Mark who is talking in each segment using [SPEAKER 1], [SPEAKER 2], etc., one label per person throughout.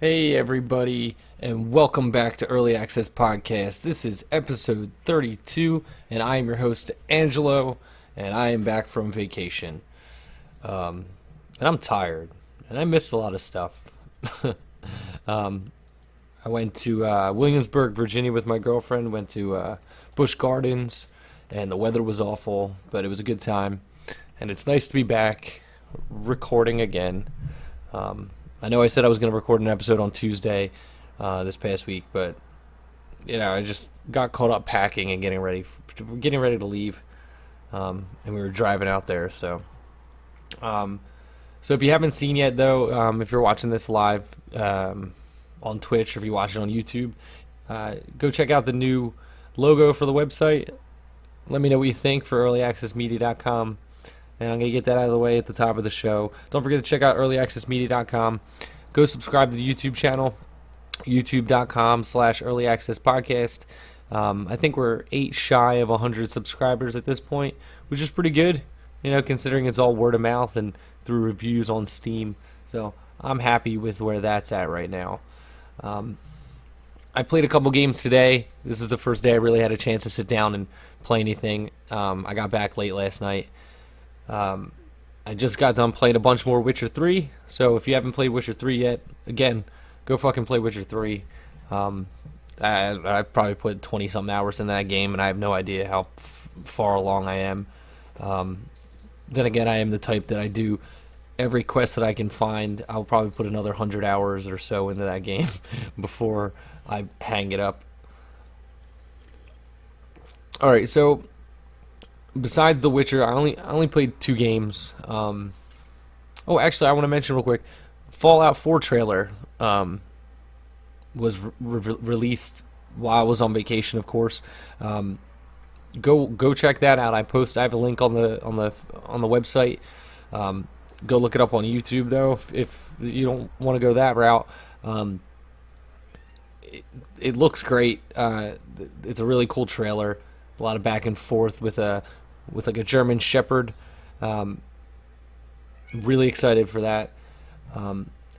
[SPEAKER 1] Hey everybody, and welcome back to Early Access Podcast. This is episode 32, and I am your host, Angelo, and I am back from vacation. And I'm tired, and I missed a lot of stuff. I went to Williamsburg, Virginia with my girlfriend, went to Busch Gardens, and the weather was awful, but it was a good time. And it's nice to be back recording again. I know I said I was going to record an episode on Tuesday this past week, but I just got caught up packing and getting ready to leave, and we were driving out there. So if you haven't seen yet, though, if you're watching this live on Twitch or if you watch it on YouTube, go check out the new logo for the website. Let me know what you think for earlyaccessmedia.com. And I'm going to get that out of the way at the top of the show. Don't forget to check out earlyaccessmedia.com. Go subscribe to the YouTube channel, youtube.com/earlyaccesspodcast. I think we're 8 shy of 100 subscribers at this point, which is pretty good, considering it's all word of mouth and through reviews on Steam. So I'm happy with where that's at right now. I played a couple games today. This is the first day I really had a chance to sit down and play anything. I got back late last night. I just got done playing a bunch more Witcher 3, so if you haven't played Witcher 3 yet, again, go fucking play Witcher 3. I probably put 20-something hours in that game, and I have no idea how far along I am. Then again, I am the type that I do every quest that I can find. I'll probably put another 100 hours or so into that game before I hang it up. Alright, so besides The Witcher, I only played 2 games. Actually, I want to mention real quick, Fallout 4 trailer was released while I was on vacation, of course. Go check that out. I have a link on the website. Go look it up on YouTube though if you don't want to go that route. It looks great. It's a really cool trailer. A lot of back and forth with like a German Shepherd. Really excited for that.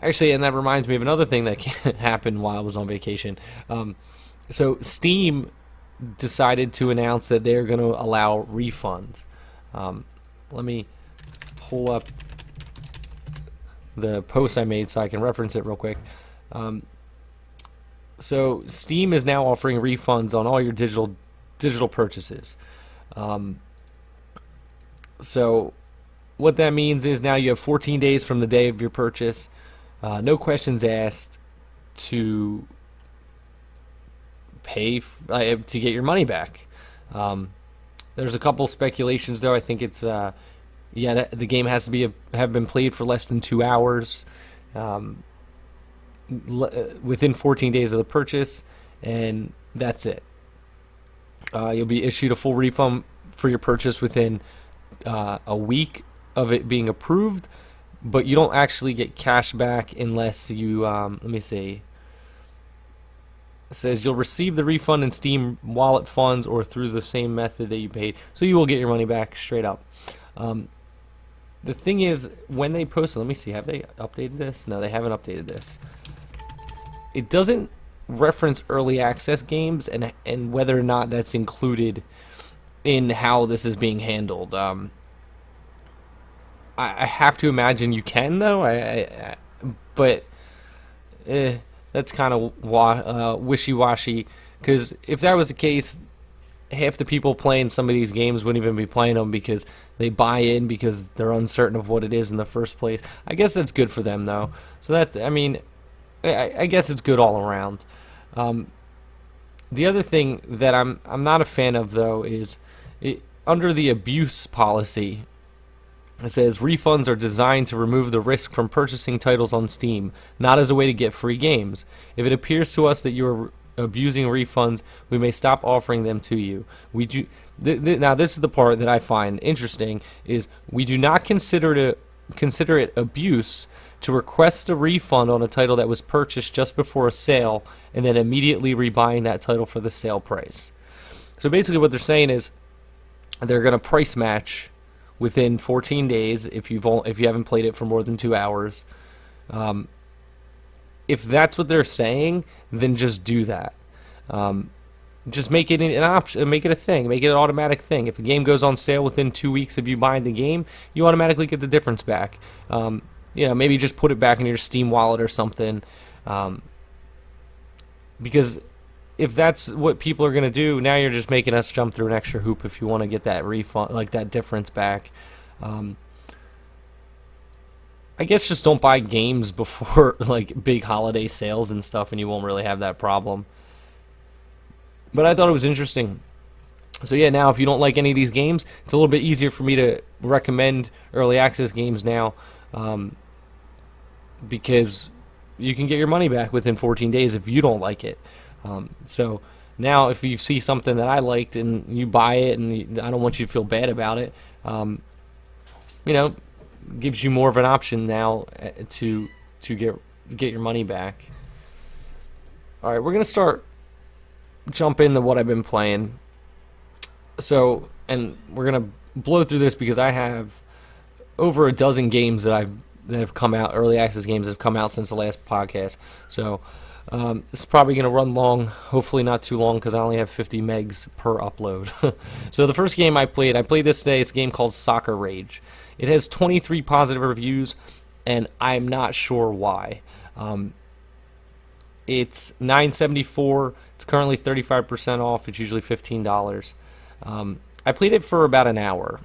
[SPEAKER 1] Actually, and that reminds me of another thing that happened while I was on vacation. So Steam decided to announce that they're going to allow refunds. Let me pull up the post I made so I can reference it real quick. So Steam is now offering refunds on all your digital purchases. So what that means is now you have 14 days from the day of your purchase, no questions asked, to pay to get your money back. There's a couple speculations though. I think it's the game has to have been played for less than 2 hours within 14 days of the purchase, and that's it. You'll be issued a full refund for your purchase within a week of it being approved, but you don't actually get cash back unless you, let me see. It says you'll receive the refund in Steam wallet funds or through the same method that you paid. So you will get your money back straight up. The thing is, when they posted, let me see, have they updated this? No, they haven't updated this. It doesn't reference early access games and whether or not that's included in how this is being handled. I have to imagine you can, though. But that's kind of wishy-washy, because if that was the case, half the people playing some of these games wouldn't even be playing them because they buy in because they're uncertain of what it is in the first place. I guess that's good for them, though. So I guess it's good all around. The other thing that I'm not a fan of, though, is under the abuse policy, it says refunds are designed to remove the risk from purchasing titles on Steam, not as a way to get free games. If it appears to us that you are abusing refunds, we may stop offering them to you. We do. Now, this is the part that I find interesting: is we do not consider it abuse to request a refund on a title that was purchased just before a sale and then immediately rebuying that title for the sale price. So basically, what they're saying is they're going to price match within 14 days if you haven't played it for more than 2 hours. if that's what they're saying, then just do that. Just make it an option, make it a thing, make it an automatic thing. If a game goes on sale within 2 weeks of you buying the game, you automatically get the difference back. Maybe just put it back in your Steam wallet or something. Because if that's what people are going to do, now you're just making us jump through an extra hoop if you want to get that refund, like that difference back. I guess just don't buy games before like big holiday sales and stuff, and you won't really have that problem. But I thought it was interesting. So yeah, now if you don't like any of these games, it's a little bit easier for me to recommend early access games now, because you can get your money back within 14 days if you don't like it. So now if you see something that I liked and you buy it, and I don't want you to feel bad about it, gives you more of an option now to get your money back. All right, we're gonna jump into what I've been playing. So, and we're gonna blow through this because I have over a dozen games that have come out, early access games that have come out since the last podcast. So this is probably going to run long, hopefully not too long, because I only have 50 megs per upload. So the first game I played this today. It's a game called Soccer Rage. It has 23 positive reviews, and I'm not sure why. It's $9.74. It's currently 35% off. It's usually $15. I played it for about an hour.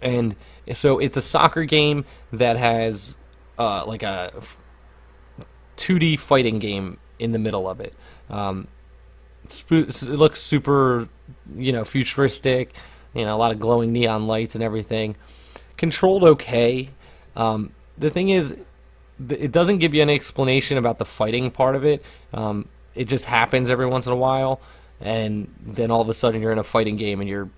[SPEAKER 1] And so it's a soccer game that has like a 2D fighting game in the middle of it. It looks super, futuristic. A lot of glowing neon lights and everything. Controlled okay. The thing is, it doesn't give you any explanation about the fighting part of it. It just happens every once in a while, and then all of a sudden you're in a fighting game and you're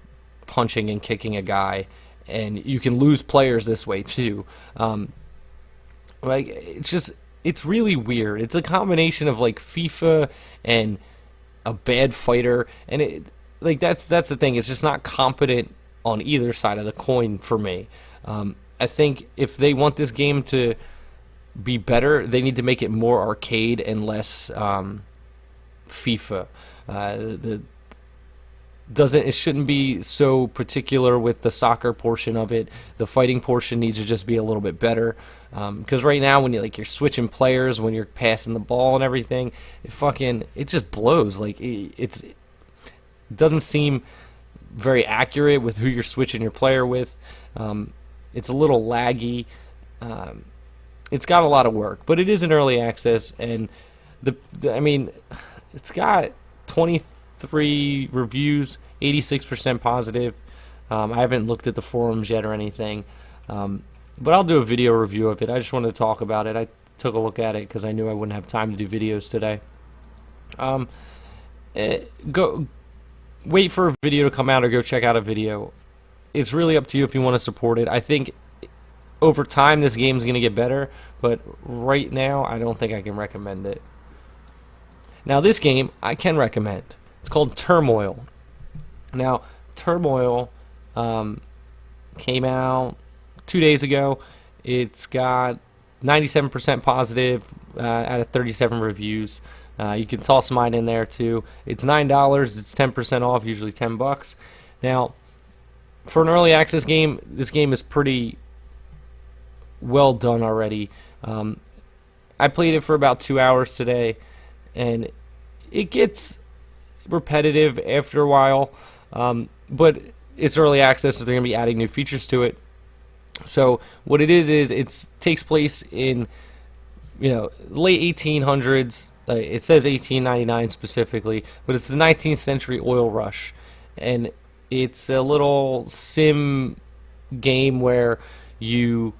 [SPEAKER 1] punching and kicking a guy. And you can lose players this way too. It's really weird. It's a combination of like FIFA and a bad fighter, and that's the thing. It's just not competent on either side of the coin for me. I think if they want this game to be better, they need to make it more arcade and less FIFA. It shouldn't be so particular with the soccer portion of it. The fighting portion needs to just be a little bit better. Because right now, when you're switching players, when you're passing the ball and everything, it just blows. It doesn't seem very accurate with who you're switching your player with. It's a little laggy. It's got a lot of work, but it is an early access, and it's got 23 reviews, 86% positive. I haven't looked at the forums yet or anything, but I'll do a video review of it. I just wanted to talk about it. I took a look at it because I knew I wouldn't have time to do videos today. Go wait for a video to come out or go check out a video. It's really up to you if you want to support it. I think over time this game's going to get better, but right now I don't think I can recommend it. Now this game I can recommend. It's called Turmoil. Now Turmoil came out 2 days ago. It's got 97% positive out of 37 reviews. You can toss mine in there too. It's $9. It's 10% off, usually $10. Now, for an early access game, this game is pretty well done already. I played it for about 2 hours today, and it gets repetitive after a while, but it's early access, so they're going to be adding new features to it. So what it is it takes place in late 1800s. It says 1899 specifically, but it's the 19th century oil rush, and it's a little sim game where you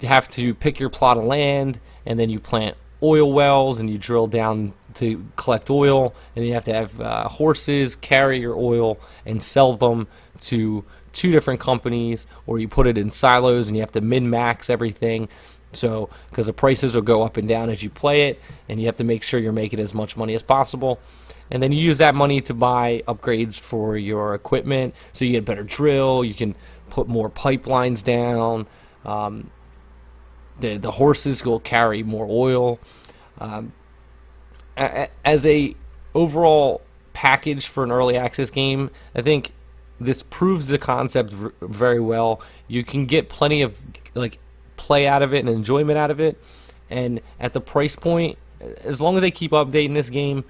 [SPEAKER 1] have to pick your plot of land, and then you plant oil wells, and you drill down to collect oil, and you have to have horses carry your oil and sell them to 2 different companies, or you put it in silos and you have to min-max everything. So, because the prices will go up and down as you play it, and you have to make sure you're making as much money as possible. And then you use that money to buy upgrades for your equipment, so you get a better drill, you can put more pipelines down, the horses will carry more oil. As a overall package for an early access game, I think this proves the concept very well. You can get plenty of like play out of it and enjoyment out of it, and at the price point, as long as they keep updating this game,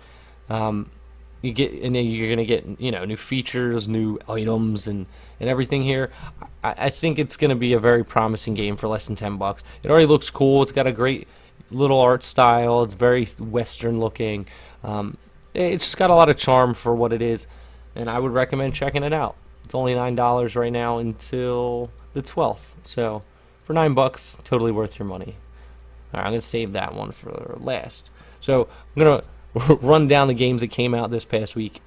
[SPEAKER 1] you get, and then you're gonna get, you know, new features, new items, and everything here. I think it's gonna be a very promising game for less than $10. It already looks cool. It's got a great little art style. It's very Western looking. It's just got a lot of charm for what it is, and I would recommend checking it out. It's only $9 right now until the 12th. So for $9, totally worth your money. All right, I'm gonna save that one for last. So I'm gonna run down the games that came out this past week.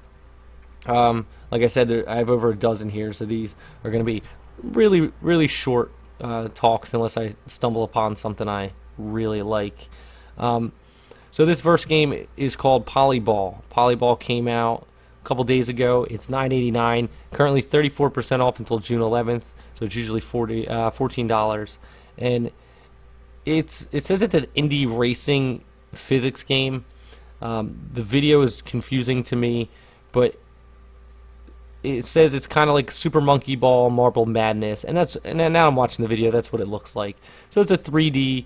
[SPEAKER 1] Like I said, I have over a dozen here, so these are going to be really, really short talks unless I stumble upon something I really like. So this first game is called Polyball. Polyball came out a couple days ago. It's $9.89, currently 34% off until June 11th, so it's usually $14. And it says it's an indie racing physics game. The video is confusing to me, but it says it's kind of like Super Monkey Ball, Marble Madness, and now I'm watching the video. That's what it looks like. So it's a 3D.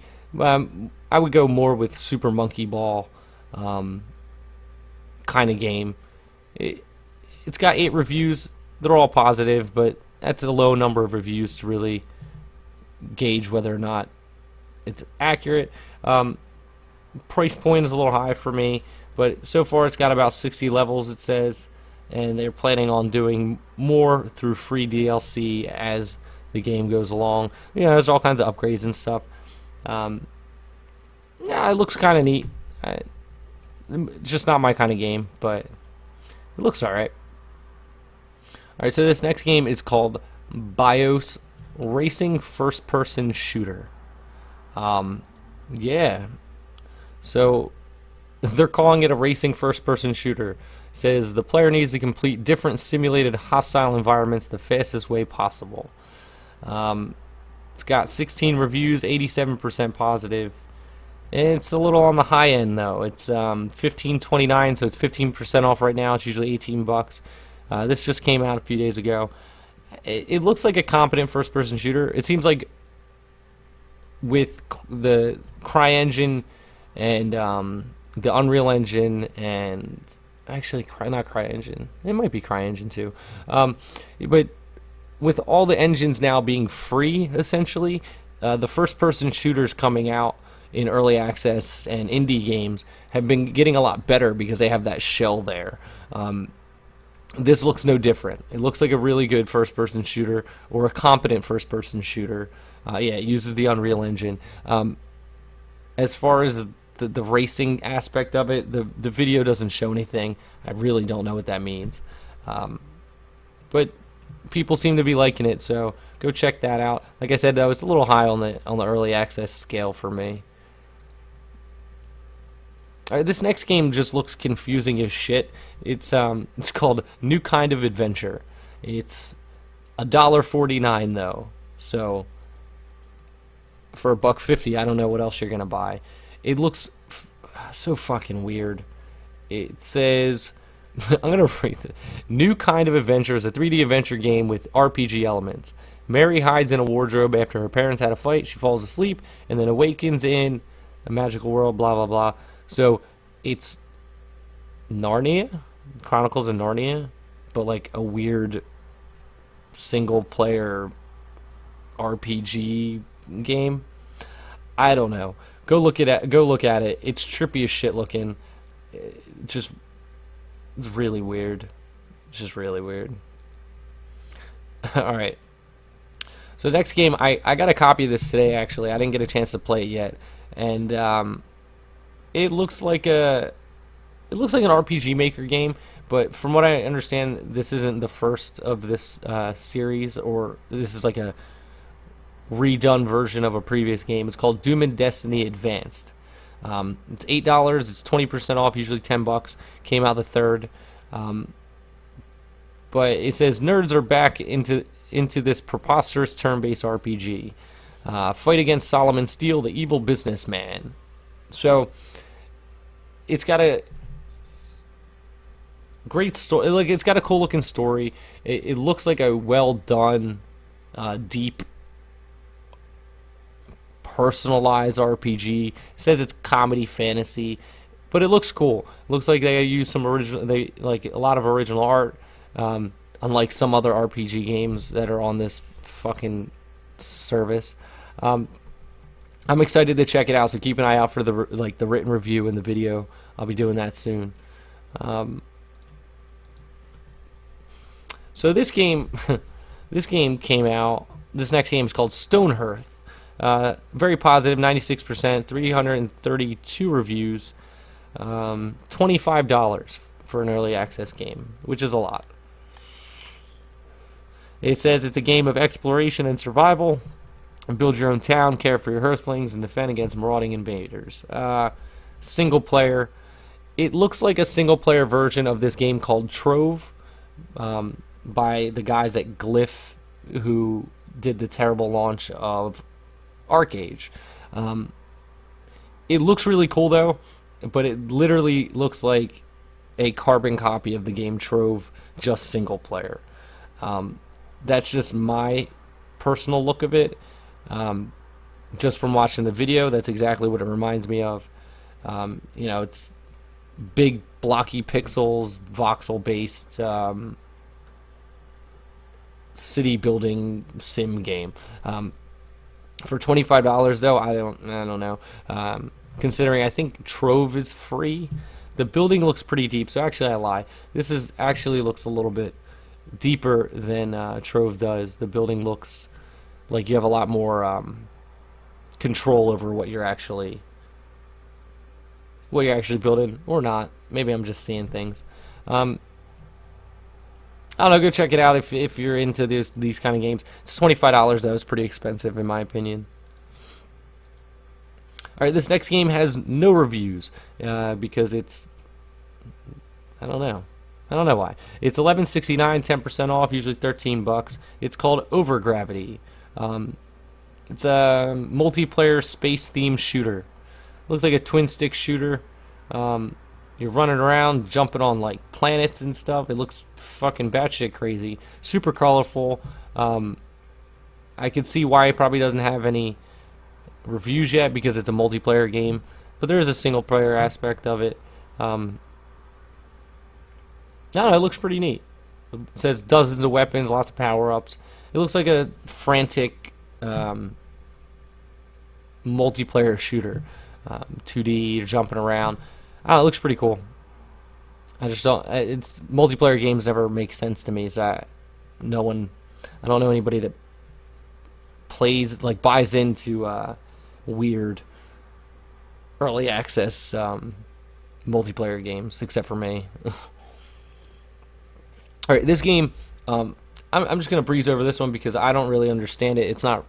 [SPEAKER 1] I would go more with Super Monkey Ball kind of game. It's got 8 reviews. They're all positive, but that's a low number of reviews to really gauge whether or not it's accurate. Price point is a little high for me, but so far it's got about 60 levels, it says, and they're planning on doing more through free DLC as the game goes along. You know, there's all kinds of upgrades and stuff. Yeah, it looks kind of neat. Just not my kind of game, but it looks alright. Alright, so this next game is called BIOS Racing First Person Shooter. Yeah. So they're calling it a racing first-person shooter. It says the player needs to complete different simulated hostile environments the fastest way possible. It's got 16 reviews, 87% positive. And it's a little on the high end though. It's $15.29, so it's 15% off right now. It's usually $18. This just came out a few days ago. It looks like a competent first-person shooter. It seems like with the CryEngine and the Unreal Engine, and actually not CryEngine, it might be CryEngine too, but with all the engines now being free essentially, the first person shooters coming out in early access and indie games have been getting a lot better because they have that shell there. This looks no different. It looks like a really good first person shooter, or a competent first person shooter. Yeah, it uses the Unreal Engine. As far as the racing aspect of it, the video doesn't show anything. I really don't know what that means. But people seem to be liking it, so go check that out. Like I said, though, it's a little high on the early access scale for me. Alright, this next game just looks confusing as shit. It's called New Kind of Adventure. It's $1.49 though, so for $1.50, I don't know what else you're gonna buy. It looks so fucking weird. It says, I'm gonna read it. New Kind of Adventure is a 3D adventure game with RPG elements. Mary hides in a wardrobe after her parents had a fight. She falls asleep and then awakens in a magical world. Blah blah blah. So it's Narnia, Chronicles of Narnia, but like a weird single-player RPG game. I don't know. Go look at it. It's trippy as shit looking. It's really weird. It's just really weird. All right. So next game, I got a copy of this today. Actually, I didn't get a chance to play it yet, and it looks like an RPG Maker game. But from what I understand, this isn't the first of this series, or this is like a redone version of a previous game. It's called Doom and Destiny Advanced. It's $8. It's 20% off, usually $10. Came out the 3rd. But it says nerds are back into this preposterous turn-based RPG. Fight against Solomon Steele, the evil businessman. So it's got a great story. Like, it's got a cool looking story. It looks like a well done, deep, personalized RPG. It says it's comedy fantasy, but it looks cool. It looks like they use some original, they like a lot of original art. Unlike some other RPG games that are on this fucking service. I'm excited to check it out, so keep an eye out for the written review and the video. I'll be doing that soon. So this game, this game came out. This next game is called Stonehearth. Very positive, 96%, 332 reviews, $25 for an early access game, which is a lot. It says it's a game of exploration and survival. Build your own town, care for your earthlings, and defend against marauding invaders. Single player. It looks like a single player version of this game called Trove, by the guys at Glyph, who did the terrible launch of ArcAge. It looks really cool though, but it literally looks like a carbon copy of the game Trove, just single player. That's just my personal look of it. Just from watching the video, that's exactly what it reminds me of. You know, it's big blocky pixels, voxel based city building sim game. For $25 though, I don't know. Considering I think Trove is free, the building looks pretty deep. So actually, I lie. This is actually looks a little bit deeper than Trove does. The building looks like you have a lot more control over what you're actually building, or not. Maybe I'm just seeing things. I don't know. Go check it out if you're into these kind of games. It's $25 though. It's pretty expensive in my opinion. All right, this next game has no reviews because it's, I don't know why. It's $11.69, 10% off, usually $13. It's called Overgravity. It's a multiplayer space-themed shooter. Looks like a twin-stick shooter. You're running around, jumping on like planets and stuff. It looks fucking batshit crazy. Super colorful. I could see why it probably doesn't have any reviews yet because it's a multiplayer game, but there is a single-player aspect of it. I don't know, it looks pretty neat. It says dozens of weapons, lots of power-ups. It looks like a frantic multiplayer shooter. 2D, you're jumping around. I don't know, it looks pretty cool. I just don't. It's multiplayer games never make sense to me. So I don't know anybody that buys into weird early access multiplayer games, except for me. All right, this game. I'm just gonna breeze over this one because I don't really understand it. It's not.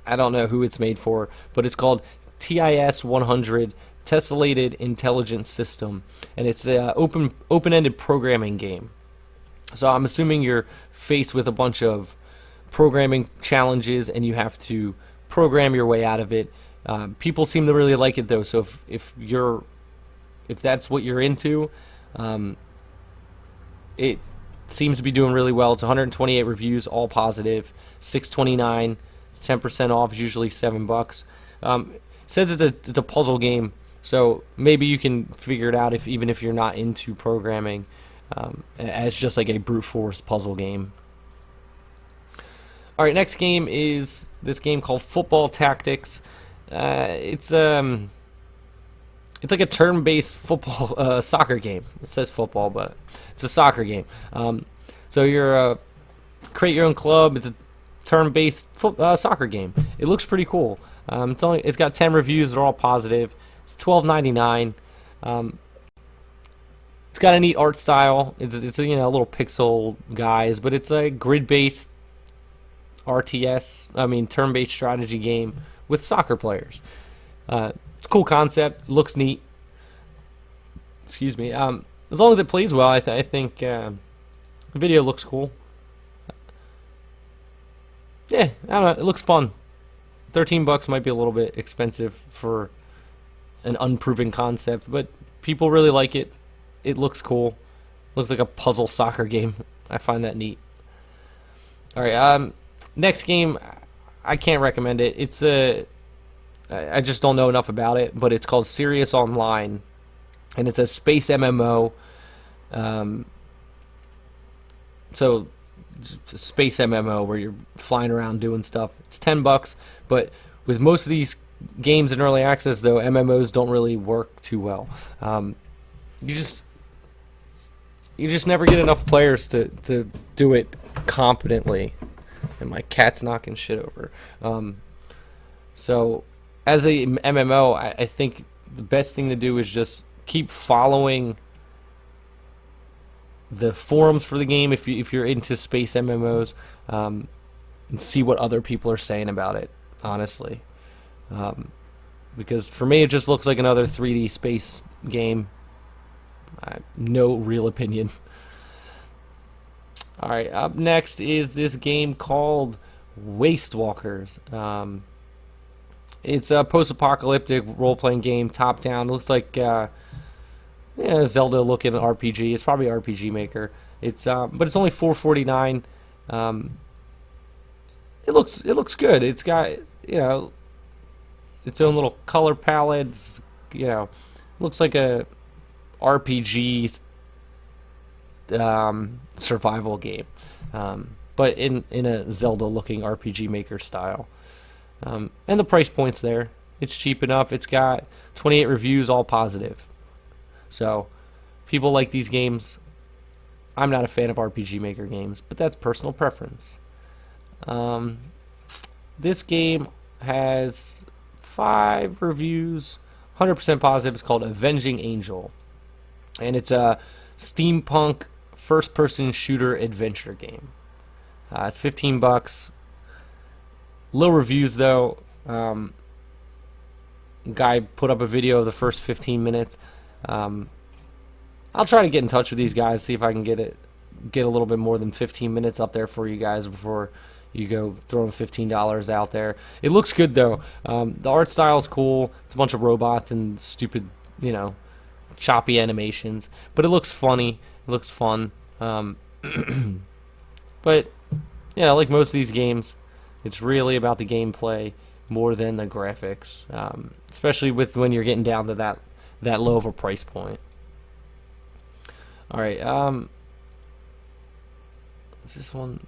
[SPEAKER 1] I don't know who it's made for, but it's called TIS 100. Tessellated Intelligence System, and it's an open-ended programming game. So I'm assuming you're faced with a bunch of programming challenges, and you have to program your way out of it. People seem to really like it though. So if that's what you're into, it seems to be doing really well. It's 128 reviews, all positive. $6.29, 10% off, usually $7. It says it's a puzzle game. So maybe you can figure it out even if you're not into programming, as just like a brute force puzzle game. All right, next game is this game called Football Tactics. It's like a turn-based football soccer game. It says football, but it's a soccer game. So you're create your own club. It's a turn-based soccer game. It looks pretty cool. It's got 10 reviews. They're all positive. It's $12.99. It's got a neat art style. It's a little pixel guys, but it's a grid-based turn-based strategy game with soccer players. It's a cool concept. Looks neat. Excuse me. As long as it plays well, I think the video looks cool. Yeah, I don't know. It looks fun. $13 might be a little bit expensive for an unproven concept, but people really like it. It looks cool. Looks like a puzzle soccer game. I find that neat. All right, next game, I can't recommend it. I just don't know enough about it, but it's called Sirius Online, and it's a space MMO. So space MMO where you're flying around doing stuff. It's $10, but with most of these games in early access, though, MMOs don't really work too well. You just never get enough players to do it competently. And my cat's knocking shit over. So as a MMO, I think the best thing to do is just keep following the forums for the game if you're into space MMOs, and see what other people are saying about it, honestly. Because for me, it just looks like another 3D space game. No real opinion. Alright, up next is this game called Wastewalkers. It's a post-apocalyptic role-playing game, top-down. It looks like Zelda-looking RPG. It's probably RPG Maker. But it's only $4.49. It looks good. It's got its own little color palettes. Looks like a RPG survival game, but in a Zelda-looking RPG Maker style. And the price point's there. It's cheap enough. It's got 28 reviews, all positive. So, people like these games. I'm not a fan of RPG Maker games, but that's personal preference. This game has 5 reviews, 100% positive. It's called Avenging Angel, and it's a steampunk first-person shooter adventure game. It's $15. Low reviews though. Guy put up a video of the first 15 minutes. I'll try to get in touch with these guys, see if I can get a little bit more than 15 minutes up there for you guys before you go throwing $15 out there. It looks good though. The art style is cool. It's a bunch of robots and stupid, choppy animations, but it looks funny. It looks fun. But like most of these games, it's really about the gameplay more than the graphics, especially when you're getting down to that low of a price point. All right, is this one?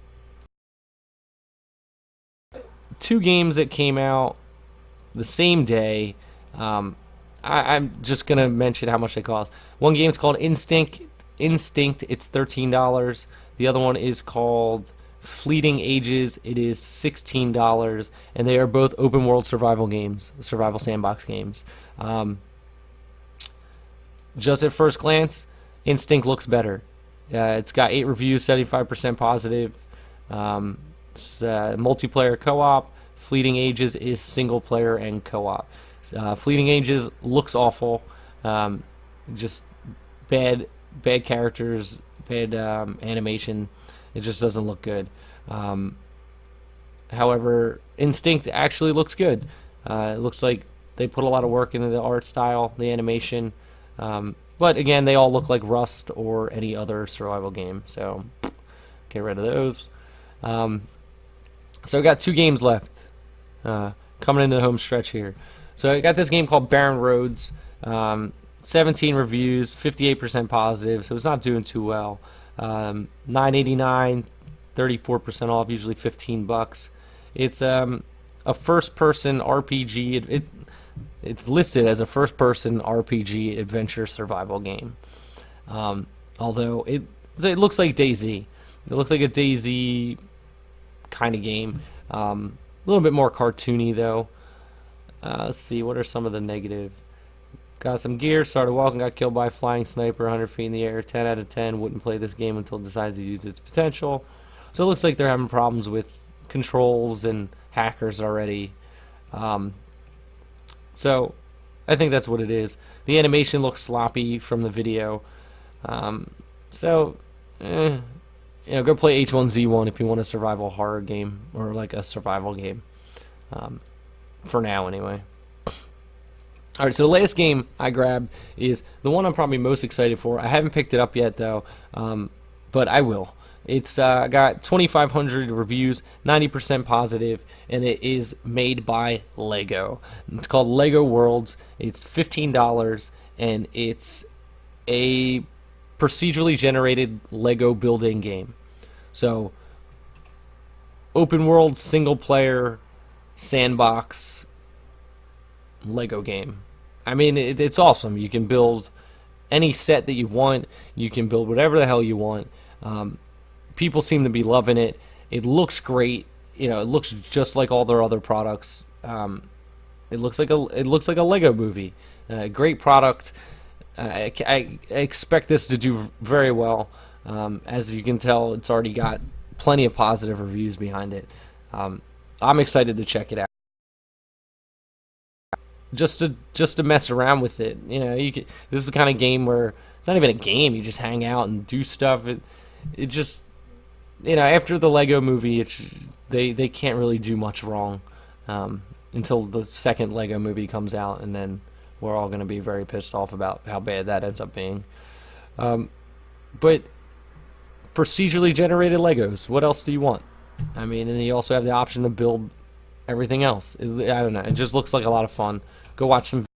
[SPEAKER 1] 2 games that came out the same day. I'm just gonna mention how much they cost. One game is called Instinct. It's $13. The other one is called Fleeting Ages. It is $16, and they are both open world survival games, survival sandbox games. Just at first glance, Instinct looks better. It's got 8 reviews, 75% positive. It's multiplayer co-op. Fleeting Ages is single player and co-op. Fleeting Ages looks awful. Just bad characters, bad animation. It just doesn't look good. However, Instinct actually looks good. It looks like they put a lot of work into the art style, the animation. But again, they all look like Rust or any other survival game. So get rid of those. So I got 2 games left coming into the home stretch here. So I got this game called Barren Roads. 17 reviews, 58% positive, so it's not doing too well. $9.89, 34% off, usually $15. It's a first-person RPG. It's listed as a first-person RPG adventure survival game. Although it looks like DayZ. It looks like a DayZ kind of game. A little bit more cartoony though. Let's see, what are some of the negative? Got some gear, started walking, got killed by a flying sniper 100 feet in the air. 10 out of 10, wouldn't play this game until it decides to use its potential. So it looks like they're having problems with controls and hackers already. So I think that's what it is. The animation looks sloppy from the video. Go play H1Z1 if you want a survival horror game or like a survival game. for now anyway. All right, so the last game I grabbed is the one I'm probably most excited for. I haven't picked it up yet though, but I will. It's got 2,500 reviews, 90% positive, and it is made by Lego. It's called Lego Worlds. It's $15, and it's a procedurally generated Lego building game. So, open world, single player, sandbox Lego game. I mean, it's awesome. You can build any set that you want. You can build whatever the hell you want. People seem to be loving it. It looks great. You know, it looks just like all their other products. It looks like a Lego movie. Great product. I expect this to do very well. As you can tell, it's already got plenty of positive reviews behind it. I'm excited to check it out. Just to mess around with it. You know, this is the kind of game where it's not even a game. You just hang out and do stuff. It just, you know, after the Lego movie, they can't really do much wrong until the second Lego movie comes out, and then we're all going to be very pissed off about how bad that ends up being. But procedurally generated Legos, what else do you want? I mean, and you also have the option to build everything else. I don't know. It just looks like a lot of fun. Go watch some